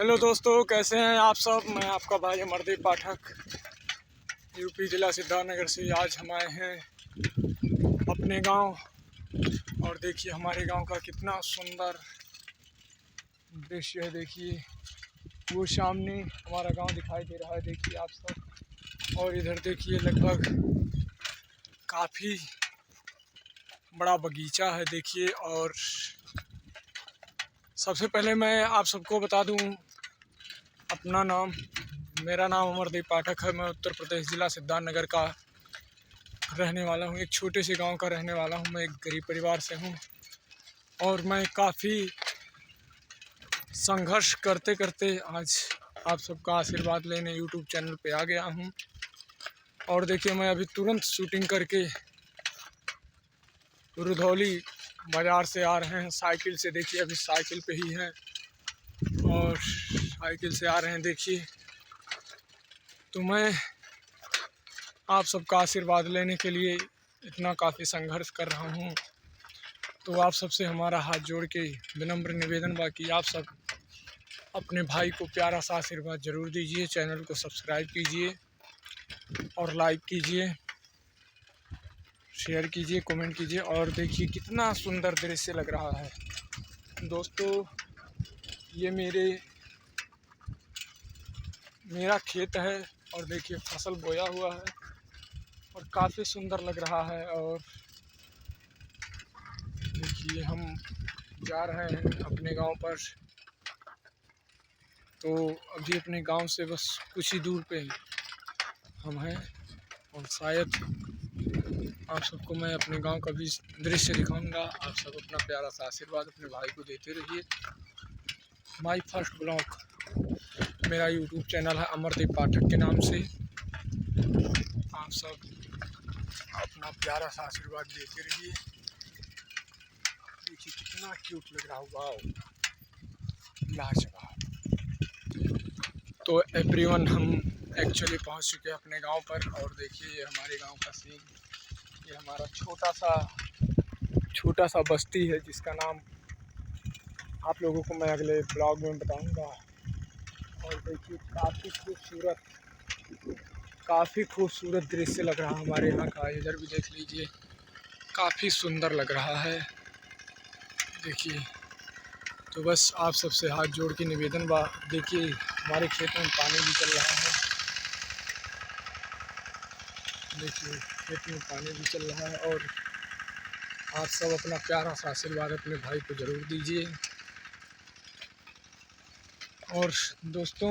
Hello दोस्तों, कैसे हैं आप सब। मैं आपका भाई अमरदीप पाठक, यूपी ज़िला सिद्धार्थनगर से। आज हम आए हैं अपने गांव और देखिए हमारे गांव का कितना सुंदर दृश्य है। देखिए वो सामने हमारा गांव दिखाई दे रहा है, देखिए आप सब। और इधर देखिए लगभग काफ़ी बड़ा बगीचा है देखिए। और सबसे पहले मैं आप सबको बता दूं मेरा नाम अमरदीप पाठक है। मैं उत्तर प्रदेश ज़िला सिद्धार्थनगर का रहने वाला हूँ। एक छोटे से गांव का रहने वाला हूँ। मैं एक गरीब परिवार से हूँ और मैं काफ़ी संघर्ष करते करते आज आप सबका आशीर्वाद लेने यूट्यूब चैनल पे आ गया हूँ। और देखिए मैं अभी तुरंत शूटिंग करके रुधौली बाज़ार से आ रहे हैं साइकिल से। देखिए अभी साइकिल पे ही हैं और साइकिल से आ रहे हैं। देखिए तो मैं आप सबका आशीर्वाद लेने के लिए इतना काफ़ी संघर्ष कर रहा हूँ। तो आप सबसे हमारा हाथ जोड़ के विनम्र निवेदन बाकी आप सब अपने भाई को प्यारा सा आशीर्वाद ज़रूर दीजिए। चैनल को सब्सक्राइब कीजिए और लाइक कीजिए, शेयर कीजिए, कमेंट कीजिए। और देखिए कितना सुंदर दृश्य लग रहा है दोस्तों। ये मेरा खेत है और देखिए फसल बोया हुआ है और काफ़ी सुंदर लग रहा है। और देखिए हम जा रहे हैं अपने गांव पर। तो अभी अपने गांव से बस कुछ ही दूर पे हम हैं और शायद आप सबको मैं अपने गांव का भी दृश्य दिखाऊंगा। आप सब अपना प्यारा सा आशीर्वाद अपने भाई को देते रहिए। माई फर्स्ट ब्लॉग मेरा यूट्यूब चैनल है अमरदीप पाठक के नाम से। आप सब अपना प्यारा सा आशीर्वाद देते रहिए। देखिए कितना क्यूट लग रहा होगा, लाजवाब। तो एवरीवन हम एक्चुअली पहुंच चुके हैं अपने गांव पर। और देखिए ये हमारे गांव का सीन। ये हमारा छोटा सा बस्ती है जिसका नाम आप लोगों को मैं अगले ब्लॉग में बताऊंगा। और देखिए काफ़ी खूबसूरत दृश्य लग रहा है हमारे यहाँ का। इधर भी देख लीजिए काफ़ी सुंदर लग रहा है। देखिए तो बस आप सबसे हाथ जोड़ के निवेदन बा। देखिए हमारे खेत में पानी भी चल रहा है। देखिए खेत में पानी भी चल रहा है और आप सब अपना प्यारा सा आशीर्वाद अपने भाई को ज़रूर दीजिए। और दोस्तों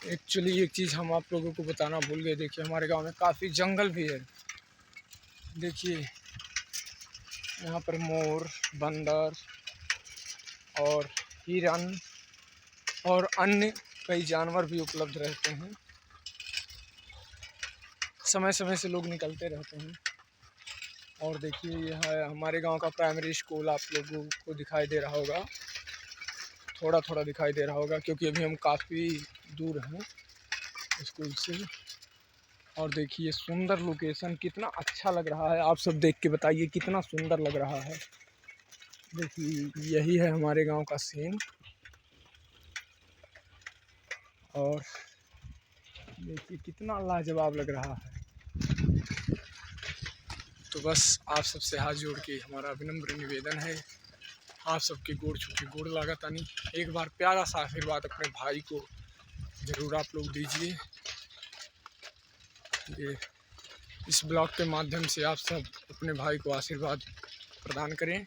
एक्चुअली एक चीज़ हम आप लोगों को बताना भूल गए। देखिए हमारे गांव में काफ़ी जंगल भी है। देखिए यहाँ पर मोर, बंदर और हिरन और अन्य कई जानवर भी उपलब्ध रहते हैं। समय समय से लोग निकलते रहते हैं। और देखिए यह है हमारे गांव का प्राइमरी स्कूल। आप लोगों को दिखाई दे रहा होगा, थोड़ा थोड़ा दिखाई दे रहा होगा क्योंकि अभी हम काफ़ी दूर हैं स्कूल से। और देखिए सुंदर लोकेशन, कितना अच्छा लग रहा है। आप सब देख के बताइए कितना सुंदर लग रहा है। देखिए यही है हमारे गांव का सीन। और देखिए कितना लाजवाब लग रहा है। तो बस आप सबसे हाथ जोड़ के हमारा विनम्र निवेदन है, आप सबके गोड़ छू के गोड़ लागत आनी। एक बार प्यारा सा आशीर्वाद अपने भाई को ज़रूर आप लोग दीजिए। ये इस ब्लॉग के माध्यम से आप सब अपने भाई को आशीर्वाद प्रदान करें।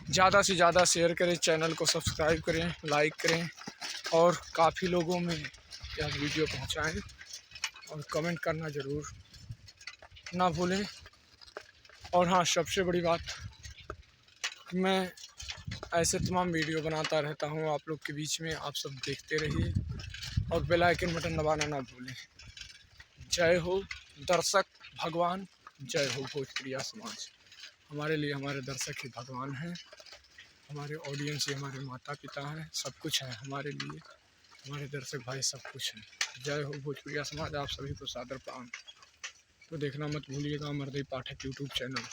ज़्यादा से ज़्यादा शेयर करें, चैनल को सब्सक्राइब करें, लाइक करें और काफ़ी लोगों में यह वीडियो पहुंचाएं। और कमेंट करना ज़रूर ना भूलें। और हाँ, सबसे बड़ी बात कि मैं ऐसे तमाम वीडियो बनाता रहता हूँ आप लोग के बीच में। आप सब देखते रहिए और बेल आइकन बटन दबाना ना भूलें। जय हो दर्शक भगवान, जय हो भोजपुरिया समाज। हमारे लिए हमारे दर्शक ही भगवान हैं, हमारे ऑडियंस ही हमारे माता पिता हैं, सब कुछ है हमारे लिए। हमारे दर्शक भाई सब कुछ हैं। जय हो भोजपुरिया समाज। आप सभी को सादर प्रणाम। तो देखना मत भूलिएगा अमरदीप पाठक यूट्यूब चैनल।